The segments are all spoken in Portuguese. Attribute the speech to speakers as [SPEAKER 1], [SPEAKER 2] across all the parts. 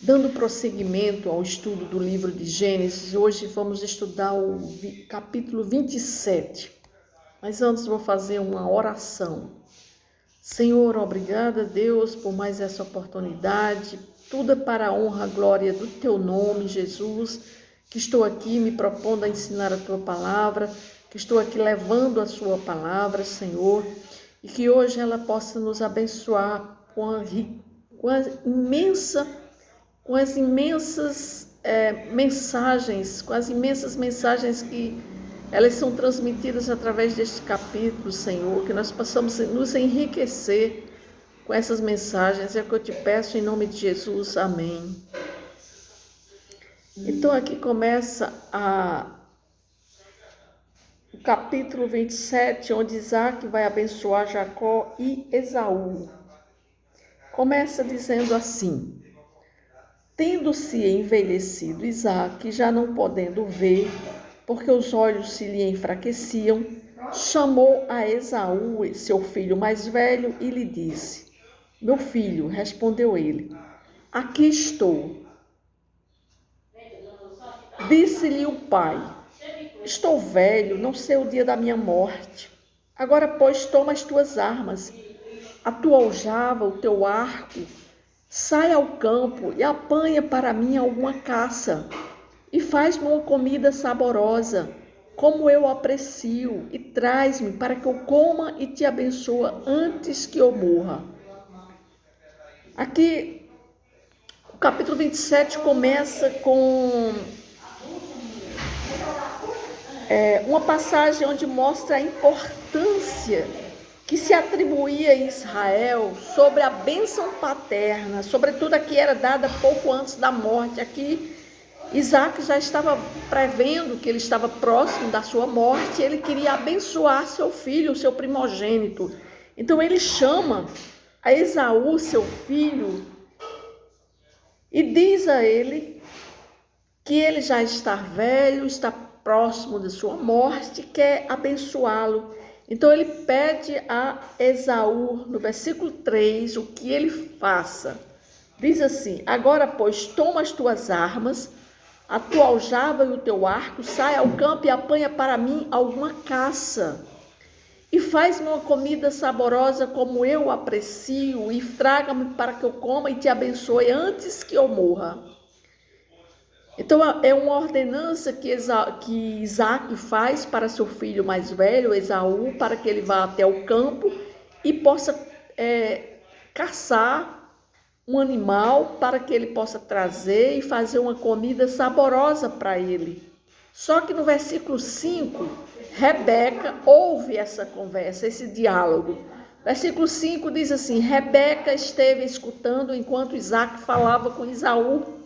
[SPEAKER 1] Dando prosseguimento ao estudo do livro de Gênesis, hoje vamos estudar o capítulo 27. Mas antes vou fazer uma oração. Senhor, obrigada, Deus, por mais essa oportunidade. Tudo é para a honra e glória do Teu nome, Jesus, que estou aqui me propondo a ensinar a Tua palavra, que estou aqui levando a Sua palavra, Senhor, e que hoje ela possa nos abençoar com as imensas mensagens que elas são transmitidas através deste capítulo, Senhor, que nós possamos nos enriquecer com essas mensagens, é o que eu te peço em nome de Jesus, amém. Então aqui começa o capítulo 27, onde Isaac vai abençoar Jacó e Esaú. Começa dizendo assim: tendo-se envelhecido Isaque, já não podendo ver, porque os olhos se lhe enfraqueciam, chamou a Esaú, seu filho mais velho, e lhe disse: meu filho, respondeu ele, aqui estou. Disse-lhe o pai: estou velho, não sei o dia da minha morte. Agora, pois, toma as tuas armas, a tua aljava, o teu arco, sai ao campo e apanha para mim alguma caça, e faz-me uma comida saborosa, como eu aprecio, e traz-me para que eu coma e te abençoe antes que eu morra. Aqui, o capítulo 27 começa com uma passagem onde mostra a importância que se atribuía a Israel sobre a bênção paterna, sobretudo a que era dada pouco antes da morte. Aqui, Isaac já estava prevendo que ele estava próximo da sua morte, e ele queria abençoar seu filho, seu primogênito. Então ele chama a Esaú, seu filho, e diz a ele que ele já está velho, está próximo de sua morte, quer abençoá-lo. Então ele pede a Esaú, no versículo 3, o que ele faça. Diz assim: agora, pois, toma as tuas armas, a tua aljava e o teu arco, sai ao campo e apanha para mim alguma caça, e faz-me uma comida saborosa como eu aprecio, e traga-me para que eu coma e te abençoe antes que eu morra. Então é uma ordenança que Isaac faz para seu filho mais velho, Esaú, para que ele vá até o campo e possa caçar um animal, para que ele possa trazer e fazer uma comida saborosa para ele. Só que no versículo 5, Rebeca ouve essa conversa, esse diálogo. Versículo 5 diz assim: Rebeca esteve escutando enquanto Isaac falava com Esaú,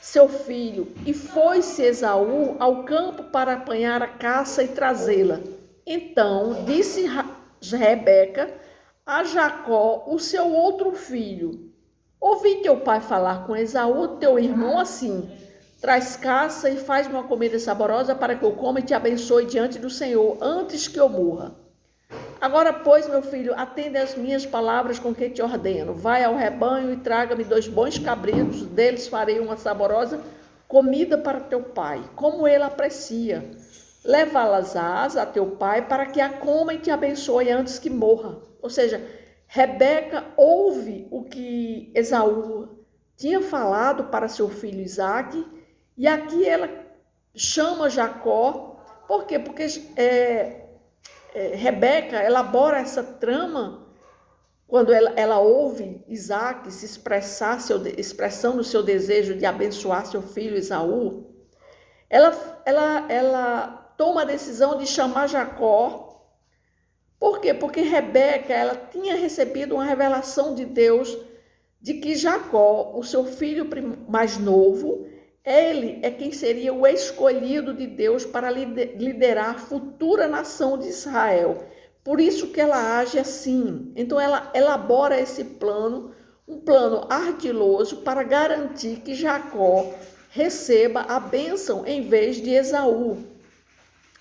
[SPEAKER 1] seu filho, e foi-se Esaú ao campo para apanhar a caça e trazê-la. Então disse Rebeca a Jacó, o seu outro filho: ouvi teu pai falar com Esaú, teu irmão, assim: traz caça e faz-me uma comida saborosa para que eu coma e te abençoe diante do Senhor, antes que eu morra. Agora, pois, meu filho, atende às minhas palavras com que te ordeno. Vai ao rebanho e traga-me 2 bons cabritos, deles farei uma saborosa comida para teu pai, como ele aprecia. Leva-las a teu pai para que a coma e te abençoe antes que morra. Ou seja, Rebeca ouve o que Esaú tinha falado para seu filho Isaque, e aqui ela chama Jacó. Por quê? Porque Rebeca elabora essa trama quando ela ouve Isaque se expressando o seu desejo de abençoar seu filho Esaú. Ela toma a decisão de chamar Jacó. Por quê? Porque Rebeca ela tinha recebido uma revelação de Deus de que Jacó, o seu filho mais novo, ele é quem seria o escolhido de Deus para liderar a futura nação de Israel. Por isso que ela age assim. Então ela elabora esse plano, um plano ardiloso para garantir que Jacó receba a bênção em vez de Esaú.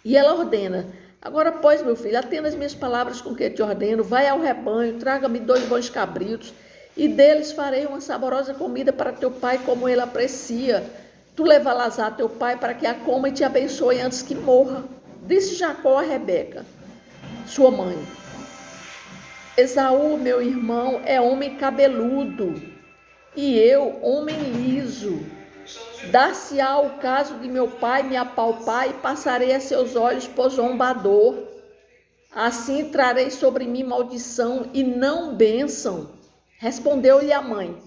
[SPEAKER 1] E ela ordena: agora, pois, meu filho, atenda as minhas palavras com que te ordeno, vai ao rebanho, traga-me 2 bons cabritos, e deles farei uma saborosa comida para teu pai, como ele aprecia. Tu leva Lazar teu pai para que a coma e te abençoe antes que morra. Disse Jacó a Rebeca, sua mãe: Esaú, meu irmão, é homem cabeludo, e eu, homem liso. Dar-se-á o caso de meu pai me apalpar e passarei a seus olhos por zombador. Assim trarei sobre mim maldição e não bênção. Respondeu-lhe a mãe: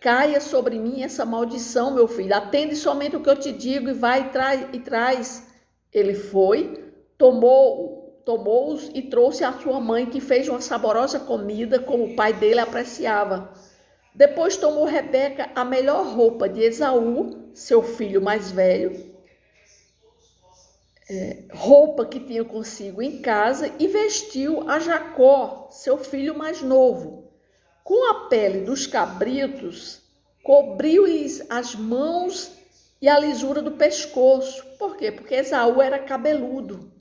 [SPEAKER 1] Caia sobre mim essa maldição, meu filho. Atende somente o que eu te digo e vai e traz. Ele foi, tomou-os e trouxe à sua mãe, que fez uma saborosa comida, como o pai dele apreciava. Depois tomou Rebeca a melhor roupa de Esaú, seu filho mais velho, roupa que tinha consigo em casa, e vestiu a Jacó, seu filho mais novo. Com a pele dos cabritos, cobriu-lhes as mãos e a lisura do pescoço. Por quê? Porque Esaú era cabeludo.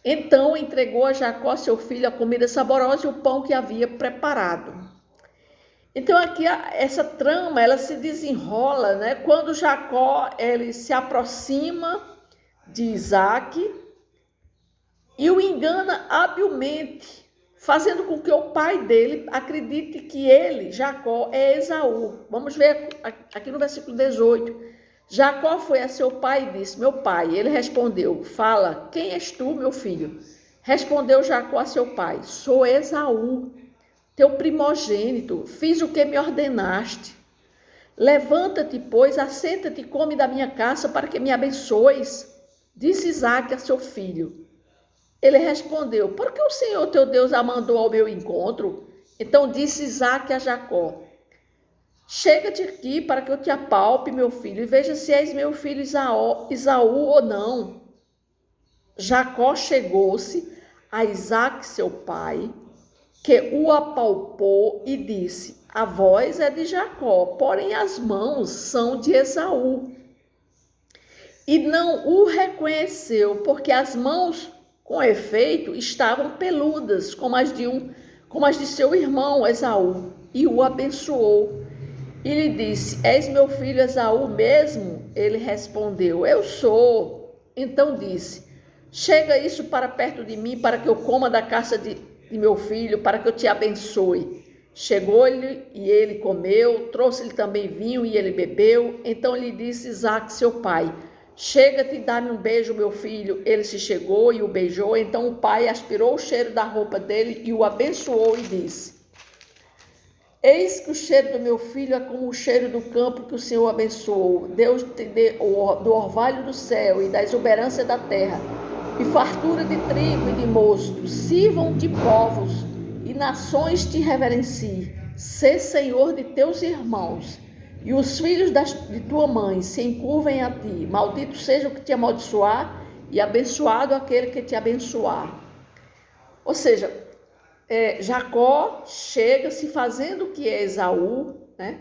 [SPEAKER 1] Então entregou a Jacó, seu filho, a comida saborosa e o pão que havia preparado. Então aqui essa trama, ela se desenrola, né? Quando Jacó, ele se aproxima de Isaac e o engana habilmente, fazendo com que o pai dele acredite que ele, Jacó, é Esaú. Vamos ver aqui no versículo 18. Jacó foi a seu pai e disse: Meu pai. Ele respondeu: Fala, quem és tu, meu filho? Respondeu Jacó a seu pai: Sou Esaú, teu primogênito. Fiz o que me ordenaste. Levanta-te, pois, assenta-te e come da minha caça para que me abençoes. Disse Isaque a seu filho. Ele respondeu: Por que o Senhor teu Deus a mandou ao meu encontro? Então disse Isaque a Jacó: Chega-te aqui para que eu te apalpe, meu filho, e veja se és meu filho Esaú ou não. Jacó chegou-se a Isaque, seu pai, que o apalpou e disse: A voz é de Jacó, porém as mãos são de Esaú. E não o reconheceu, porque as mãos, com efeito, estavam peludas, como as de seu irmão Esaú, e o abençoou. E lhe disse: És meu filho Esaú mesmo? Ele respondeu: Eu sou. Então disse: Chega isso para perto de mim, para que eu coma da caça de meu filho, para que eu te abençoe. Chegou-lhe e ele comeu, trouxe-lhe também vinho e ele bebeu. Então lhe disse Isaque, seu pai: Chega-te e dá-me um beijo, meu filho. Ele se chegou e o beijou. Então o pai aspirou o cheiro da roupa dele e o abençoou e disse: Eis que o cheiro do meu filho é como o cheiro do campo que o Senhor abençoou. Deus te dê do orvalho do céu e da exuberância da terra, e fartura de trigo e de mosto. Sirvam-te povos e nações te reverenciem. Sê senhor de teus irmãos. E os filhos de tua mãe se encurvem a ti. Maldito seja o que te amaldiçoar, e abençoado aquele que te abençoar. Ou seja, Jacó chega se fazendo o que é Esaú, né?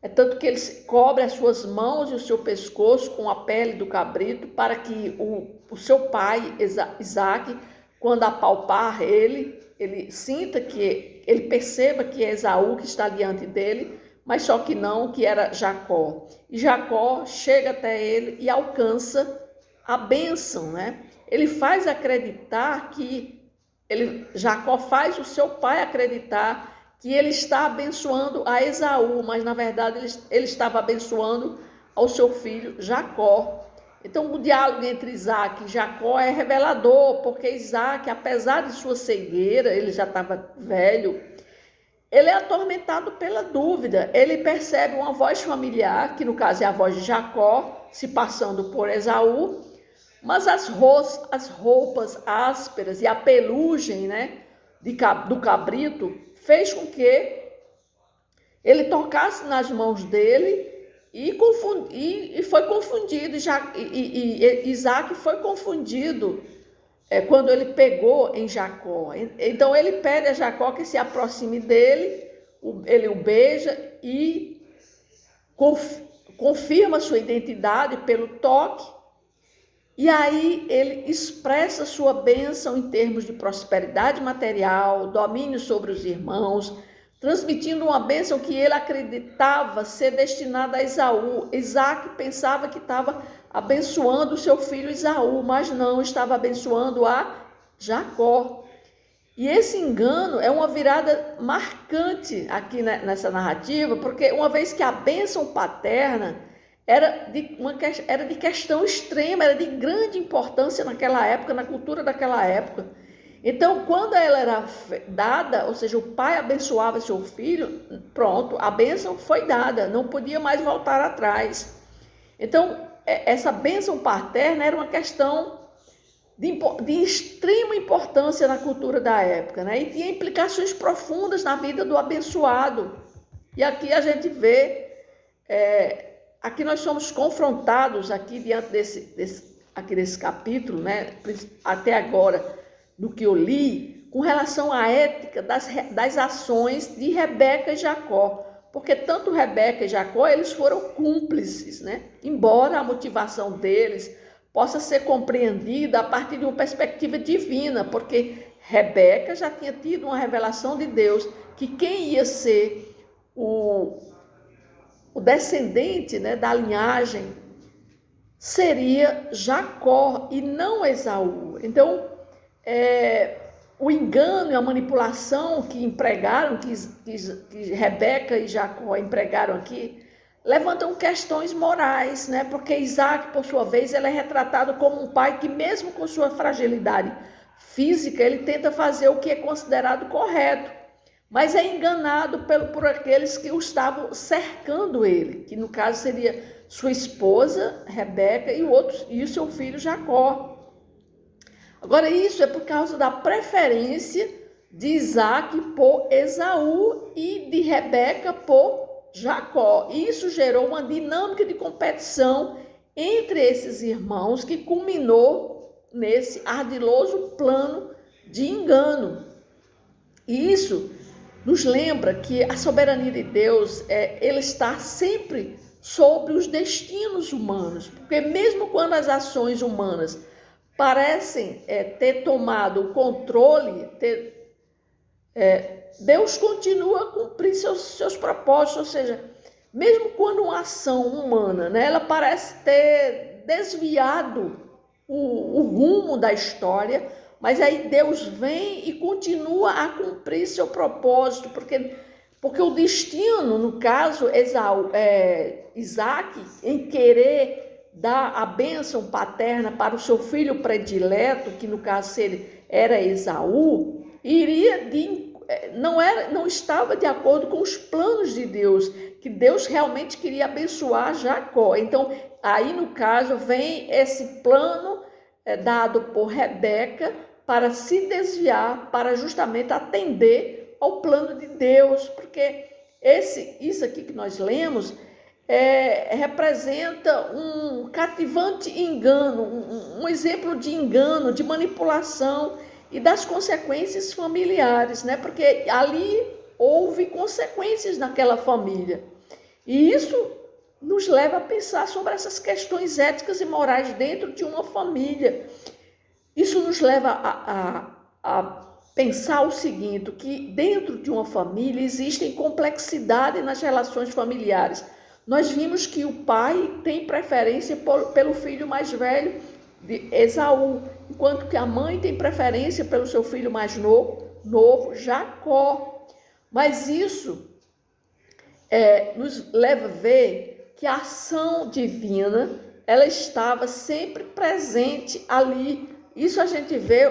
[SPEAKER 1] É tanto que ele cobre as suas mãos e o seu pescoço com a pele do cabrito, para que o seu pai, Isaque, quando apalpar ele sinta que ele perceba que é Esaú que está diante dele, mas só que não, que era Jacó. E Jacó chega até ele e alcança a bênção, né? Ele faz acreditar Jacó faz o seu pai acreditar que ele está abençoando a Esaú, mas na verdade ele estava abençoando ao seu filho Jacó. Então o diálogo entre Isaque e Jacó é revelador, porque Isaque, apesar de sua cegueira, ele já estava velho, ele é atormentado pela dúvida. Ele percebe uma voz familiar, que no caso é a voz de Jacó, se passando por Esaú, mas as roupas ásperas e a pelugem, né, do cabrito fez com que ele tocasse nas mãos dele e foi confundido. Isaque foi confundido quando ele pegou em Jacó. Então ele pede a Jacó que se aproxime dele, ele o beija e confirma sua identidade pelo toque. E aí ele expressa sua bênção em termos de prosperidade material, domínio sobre os irmãos, transmitindo uma bênção que ele acreditava ser destinada a Esaú. Isaac pensava que estava abençoando o seu filho Esaú, mas não, estava abençoando a Jacó. E esse engano é uma virada marcante aqui nessa narrativa, porque uma vez que a bênção paterna era de questão extrema, era de grande importância naquela época, na cultura daquela época. Então, quando ela era dada, ou seja, o pai abençoava seu filho, pronto, a bênção foi dada, não podia mais voltar atrás. Então, essa bênção paterna era uma questão de extrema importância na cultura da época, né? E tinha implicações profundas na vida do abençoado. E aqui a gente vê, aqui nós somos confrontados, aqui diante desse capítulo, né? Até agora, no que eu li, com relação à ética das ações de Rebeca e Jacó. Porque tanto Rebeca e Jacó, eles foram cúmplices, né? Embora a motivação deles possa ser compreendida a partir de uma perspectiva divina, porque Rebeca já tinha tido uma revelação de Deus que quem ia ser o descendente, né, da linhagem seria Jacó e não Esaú. Então, o engano e a manipulação que empregaram, que Rebeca e Jacó empregaram aqui, levantam questões morais, né? Porque Isaac, por sua vez, ele é retratado como um pai que, mesmo com sua fragilidade física, ele tenta fazer o que é considerado correto, mas é enganado por aqueles que o estavam cercando ele, que no caso seria sua esposa, Rebeca, e o seu filho Jacó. Agora, isso é por causa da preferência de Isaac por Esaú e de Rebeca por Jacó. Isso gerou uma dinâmica de competição entre esses irmãos que culminou nesse ardiloso plano de engano. E isso nos lembra que a soberania de Deus, ele está sempre sobre os destinos humanos, porque mesmo quando as ações humanas parecem ter tomado o controle, Deus continua a cumprir seus propósitos, ou seja, mesmo quando uma ação humana, né, ela parece ter desviado o rumo da história, mas aí Deus vem e continua a cumprir seu propósito, porque o destino, no caso, Isaac, em querer dar a bênção paterna para o seu filho predileto, que no caso era Esaú, não estava de acordo com os planos de Deus, que Deus realmente queria abençoar Jacó. Então, aí no caso, vem esse plano dado por Rebeca para se desviar, para justamente atender ao plano de Deus, porque isso aqui que nós lemos representa um cativante engano, um exemplo de engano, de manipulação e das consequências familiares, né? Porque ali houve consequências naquela família. E isso nos leva a pensar sobre essas questões éticas e morais dentro de uma família. Isso nos leva a pensar o seguinte, que dentro de uma família existem complexidade nas relações familiares. Nós vimos que o pai tem preferência pelo filho mais velho, de Esaú, enquanto que a mãe tem preferência pelo seu filho mais novo, Jacó. Mas isso nos leva a ver que a ação divina, ela estava sempre presente ali. Isso a gente vê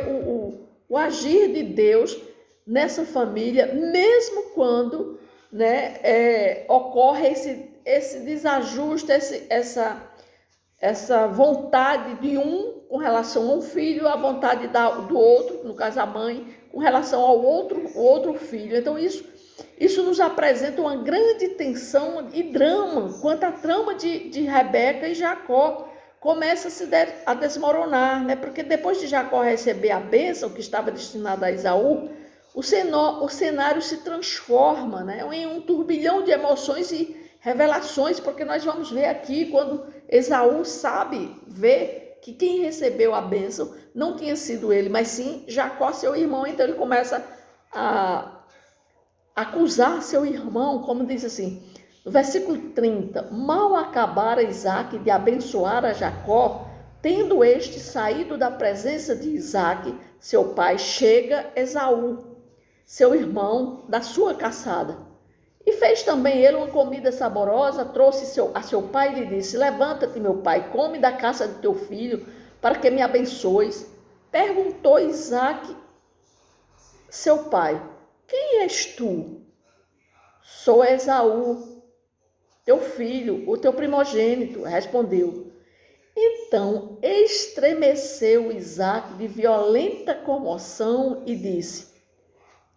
[SPEAKER 1] o agir de Deus nessa família, mesmo quando, né, ocorre esse desajuste, essa vontade de um com relação ao filho, a vontade do outro, no caso a mãe, com relação ao outro filho. Então isso nos apresenta uma grande tensão e drama quanto à trama de Rebeca e Jacó. Começa a desmoronar, né? Porque depois de Jacó receber a bênção que estava destinada a Esaú, o cenário se transforma, né, em um turbilhão de emoções e revelações, porque nós vamos ver aqui quando Esaú vê que quem recebeu a bênção não tinha sido ele, mas sim Jacó, seu irmão. Então ele começa a acusar seu irmão, como diz assim, no versículo 30, mal acabara Isaque de abençoar a Jacó, tendo este saído da presença de Isaque, seu pai, chega Esaú, seu irmão, da sua caçada. E fez também ele uma comida saborosa, trouxe a seu pai e lhe disse, levanta-te, meu pai, come da caça de teu filho, para que me abençoes. Perguntou Isaque, seu pai, quem és tu? Sou Esaú, teu filho, o teu primogênito, respondeu. Então estremeceu Isaque de violenta comoção e disse,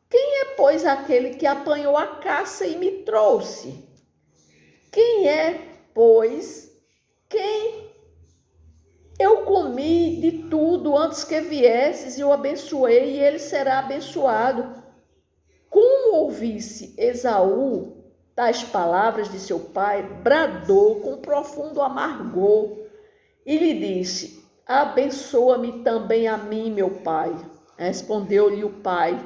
[SPEAKER 1] quem é, pois, aquele que apanhou a caça e me trouxe? Quem é, pois, quem eu comi de tudo antes que viesses e o abençoei, e ele será abençoado. Como ouvisse Esaú tais palavras de seu pai, bradou com profundo amargor e lhe disse, abençoa-me também a mim, meu pai. Respondeu-lhe o pai,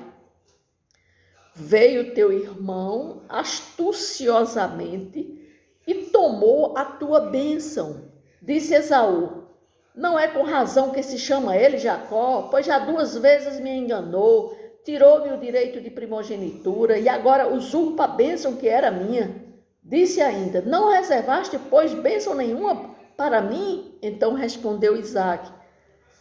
[SPEAKER 1] veio teu irmão astuciosamente e tomou a tua bênção. Disse Esaú, não é com razão que se chama ele Jacó, pois já 2 vezes me enganou, tirou-me o direito de primogenitura e agora usurpa a bênção que era minha. Disse ainda, não reservaste, pois, bênção nenhuma para mim? Então respondeu Isaque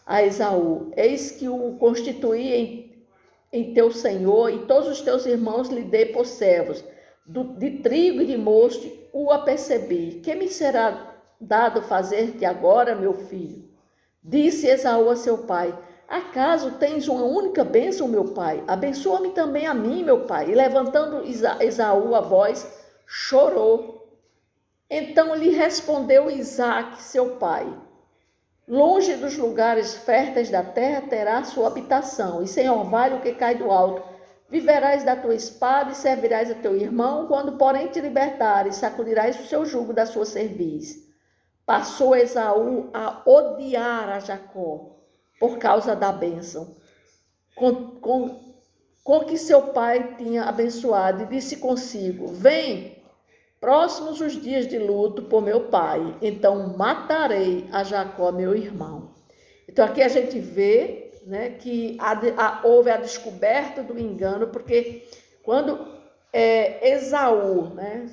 [SPEAKER 1] a Esaú, eis que o constituí em teu senhor e todos os teus irmãos lhe dei por servos. De trigo e de mosto o apercebi. Que me será dado fazer-te agora, meu filho? Disse Esaú a seu pai, acaso tens uma única bênção, meu pai? Abençoa-me também a mim, meu pai. E levantando Esaú a voz, chorou. Então lhe respondeu Isaque, seu pai, longe dos lugares férteis da terra terá sua habitação, e sem orvalho que cai do alto. Viverás da tua espada e servirás a teu irmão, quando porém te libertares, sacudirás o seu jugo da sua cerviz. Passou Esaú a odiar a Jacó por causa da bênção com que seu pai tinha abençoado, e disse consigo, vem, próximos os dias de luto por meu pai, então matarei a Jacó, meu irmão. Então aqui a gente vê, né, que houve a descoberta do engano, porque quando Esaú, né,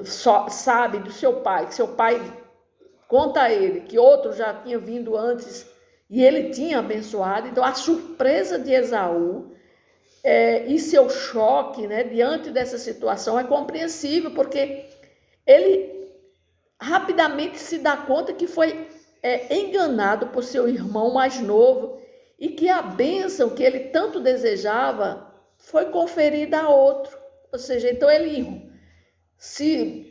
[SPEAKER 1] só sabe do seu pai, que seu pai conta a ele que outro já tinha vindo antes e ele tinha abençoado, então a surpresa de Esaú e seu choque, né, diante dessa situação é compreensível, porque ele rapidamente se dá conta que foi enganado por seu irmão mais novo e que a bênção que ele tanto desejava foi conferida a outro. Ou seja, então ele se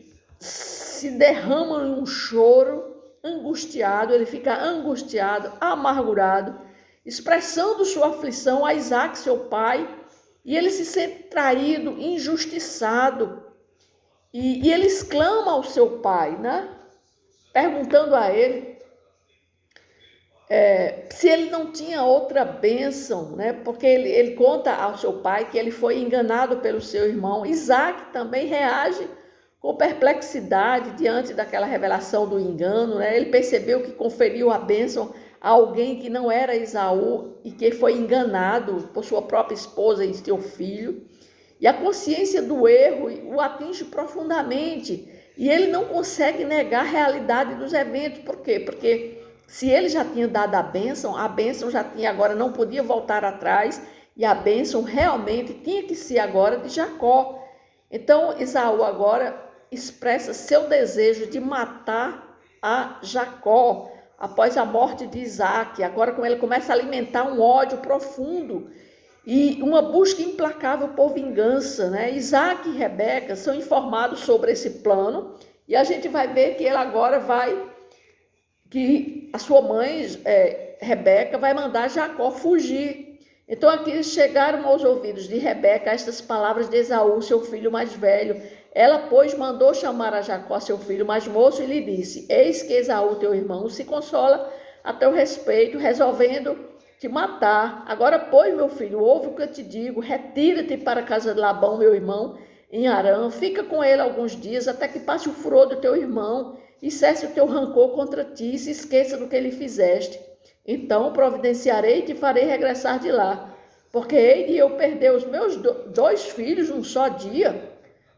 [SPEAKER 1] derrama em um choro angustiado, ele fica angustiado, amargurado, expressando sua aflição a Isaque, seu pai, e ele se sente traído, injustiçado, e ele exclama ao seu pai, né? Perguntando a ele se ele não tinha outra bênção, né? Porque ele conta ao seu pai que ele foi enganado pelo seu irmão. Isaque também reage com perplexidade diante daquela revelação do engano, né? Ele percebeu que conferiu a bênção a alguém que não era Esaú e que foi enganado por sua própria esposa e seu filho. E a consciência do erro o atinge profundamente e ele não consegue negar a realidade dos eventos. Por quê? Porque se ele já tinha dado a bênção já tinha, agora não podia voltar atrás, e a bênção realmente tinha que ser agora de Jacó. Então Esaú agora expressa seu desejo de matar a Jacó após a morte de Isaque. Agora ele começa a alimentar um ódio profundo e uma busca implacável por vingança, né? Isaque e Rebeca são informados sobre esse plano e a gente vai ver que ele agora que a sua mãe, Rebeca, vai mandar Jacó fugir. Então aqui chegaram aos ouvidos de Rebeca estas palavras de Esaú, seu filho mais velho. Ela, pois, mandou chamar a Jacó, seu filho mais moço, e lhe disse, eis que Esaú, teu irmão, se consola a teu respeito, resolvendo te matar. Agora, pois, meu filho, ouve o que eu te digo, retira-te para a casa de Labão, meu irmão, em Harã, fica com ele alguns dias, até que passe o furor do teu irmão, e cesse o teu rancor contra ti, e se esqueça do que lhe fizeste. Então providenciarei e te farei regressar de lá, porque hei de eu perder os meus dois filhos num só dia.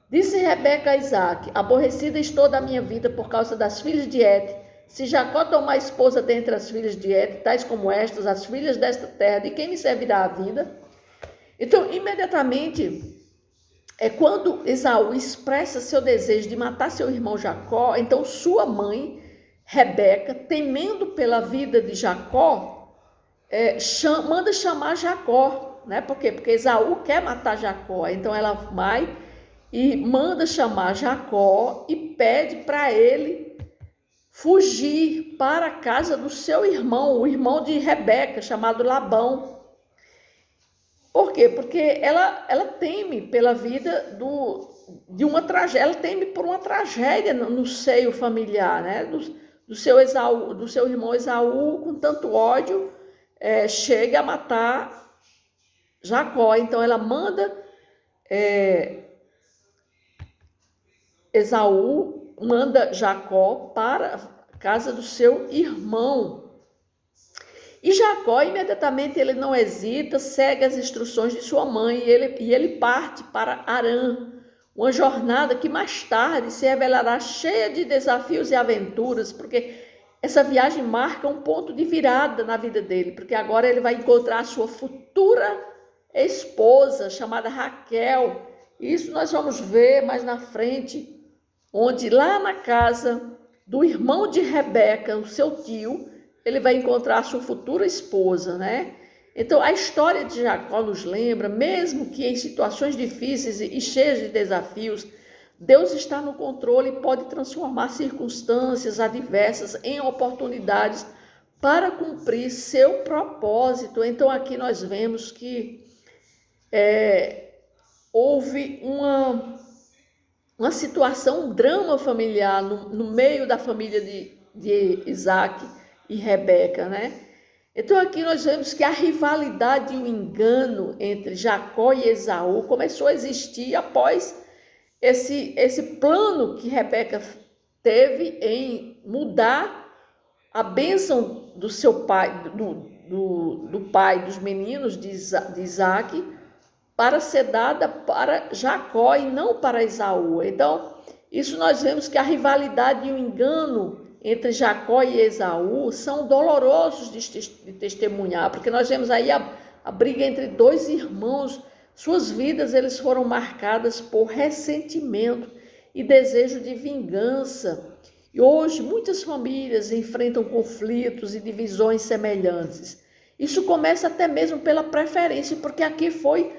[SPEAKER 1] Disse Rebeca a Isaque: aborrecida estou da minha vida por causa das filhas de Et. Se Jacó tomar esposa dentre as filhas de Et, tais como estas, as filhas desta terra, de quem me servirá a vida? Então, imediatamente, quando Esaú expressa seu desejo de matar seu irmão Jacó, então sua mãe, Rebeca, temendo pela vida de Jacó, manda chamar Jacó, né? Por quê? Porque Esaú quer matar Jacó, então ela vai e manda chamar Jacó e pede para ele fugir para a casa do seu irmão, o irmão de Rebeca, chamado Labão. Por quê? Porque ela teme pela vida de uma tragédia, ela teme por uma tragédia no seio familiar, né? Do seu irmão Esaú, com tanto ódio, chega a matar Jacó. Então ela manda Esaú, manda Jacó para a casa do seu irmão. E Jacó, imediatamente, ele não hesita, segue as instruções de sua mãe e ele parte para Harã, uma jornada que mais tarde se revelará cheia de desafios e aventuras, porque essa viagem marca um ponto de virada na vida dele, porque agora ele vai encontrar a sua futura esposa, chamada Raquel. Isso nós vamos ver mais na frente, onde lá na casa do irmão de Rebeca, o seu tio, ele vai encontrar a sua futura esposa, né? Então, a história de Jacó nos lembra, mesmo que em situações difíceis e cheias de desafios, Deus está no controle e pode transformar circunstâncias adversas em oportunidades para cumprir seu propósito. Então, aqui nós vemos que houve uma situação, um drama familiar no meio da família de Isaac e Rebeca, né? Então aqui nós vemos que a rivalidade e o engano entre Jacó e Esaú começou a existir após esse plano que Rebeca teve em mudar a bênção do seu pai, do pai dos meninos de Isaac, para ser dada para Jacó e não para Esaú. Então, isso nós vemos que a rivalidade e o engano entre Jacó e Esaú são dolorosos de testemunhar, porque nós vemos aí a briga entre dois irmãos. Suas vidas eles foram marcadas por ressentimento e desejo de vingança. E hoje muitas famílias enfrentam conflitos e divisões semelhantes. Isso começa até mesmo pela preferência, porque aqui foi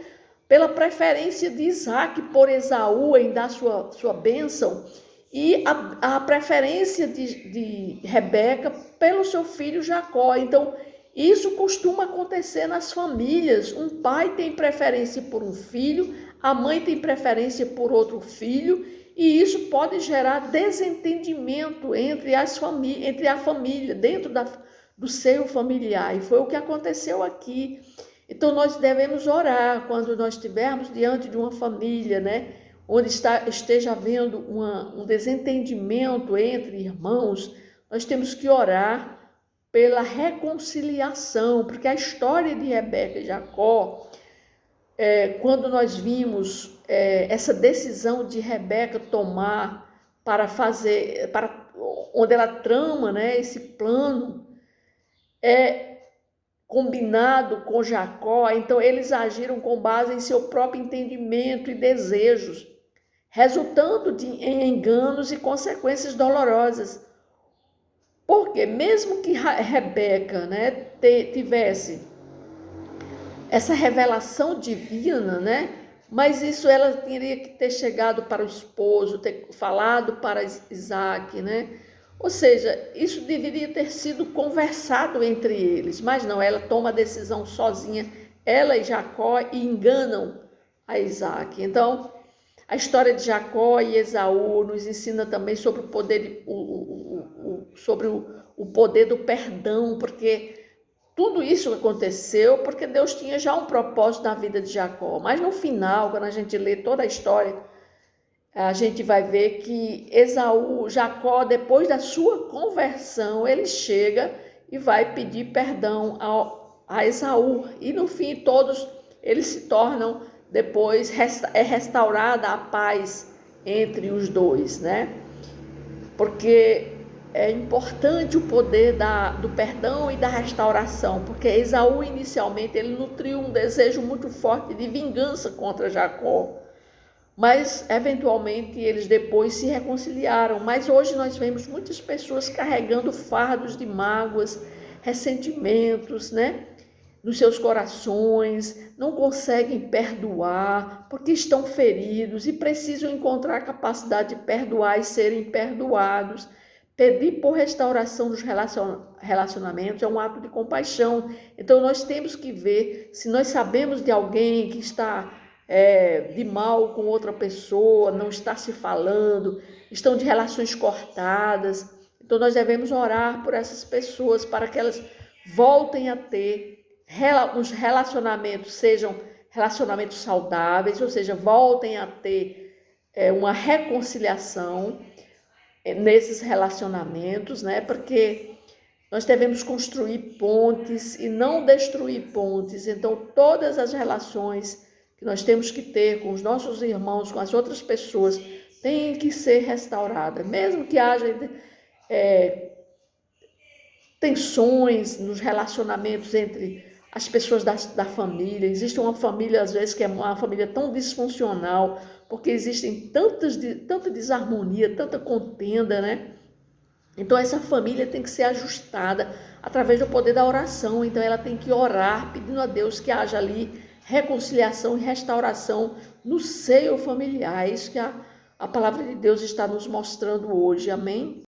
[SPEAKER 1] pela preferência de Isaac por Esaú em dar sua bênção, e a preferência de Rebeca pelo seu filho Jacó. Então, isso costuma acontecer nas famílias. Um pai tem preferência por um filho, a mãe tem preferência por outro filho, e isso pode gerar desentendimento entre a família, dentro do seio familiar. E foi o que aconteceu aqui. Então, nós devemos orar quando nós estivermos diante de uma família, né? Onde esteja havendo um desentendimento entre irmãos, nós temos que orar pela reconciliação, porque a história de Rebeca e Jacó, quando nós vimos essa decisão de Rebeca tomar onde ela trama, né, esse plano, combinado com Jacó, então eles agiram com base em seu próprio entendimento e desejos, resultando em enganos e consequências dolorosas. Porque mesmo que Rebeca, né, tivesse essa revelação divina, né, mas isso ela teria que ter chegado para o esposo, ter falado para Isaac, né? Ou seja, isso deveria ter sido conversado entre eles, mas não, ela toma a decisão sozinha, ela e Jacó, e enganam a Isaac. Então, a história de Jacó e Esaú nos ensina também sobre o poder do perdão, porque tudo isso aconteceu porque Deus tinha já um propósito na vida de Jacó. Mas no final, quando a gente lê toda a história, a gente vai ver que Jacó, depois da sua conversão, ele chega e vai pedir perdão a Esaú. E no fim, todos eles se tornam, depois é restaurada a paz entre os dois, né? Porque é importante o poder do perdão e da restauração, porque Esaú inicialmente ele nutriu um desejo muito forte de vingança contra Jacó, mas eventualmente eles depois se reconciliaram. Mas hoje nós vemos muitas pessoas carregando fardos de mágoas, ressentimentos, né? Nos seus corações, não conseguem perdoar porque estão feridos e precisam encontrar a capacidade de perdoar e serem perdoados. Pedir por restauração dos relacionamentos é um ato de compaixão. Então nós temos que ver se nós sabemos de alguém que está de mal com outra pessoa, não está se falando, estão de relações cortadas. Então nós devemos orar por essas pessoas para que elas voltem a ter os relacionamentos, sejam relacionamentos saudáveis, ou seja, voltem a ter uma reconciliação nesses relacionamentos, né? Porque nós devemos construir pontes e não destruir pontes. Então, todas as relações que nós temos que ter com os nossos irmãos, com as outras pessoas, têm que ser restauradas, mesmo que haja tensões nos relacionamentos entre as pessoas da família. Existe uma família, às vezes, que é uma família tão disfuncional, porque existem tanta desarmonia, tanta contenda, né? Então, essa família tem que ser ajustada através do poder da oração. Então, ela tem que orar, pedindo a Deus que haja ali reconciliação e restauração no seio familiar. É isso que a palavra de Deus está nos mostrando hoje. Amém?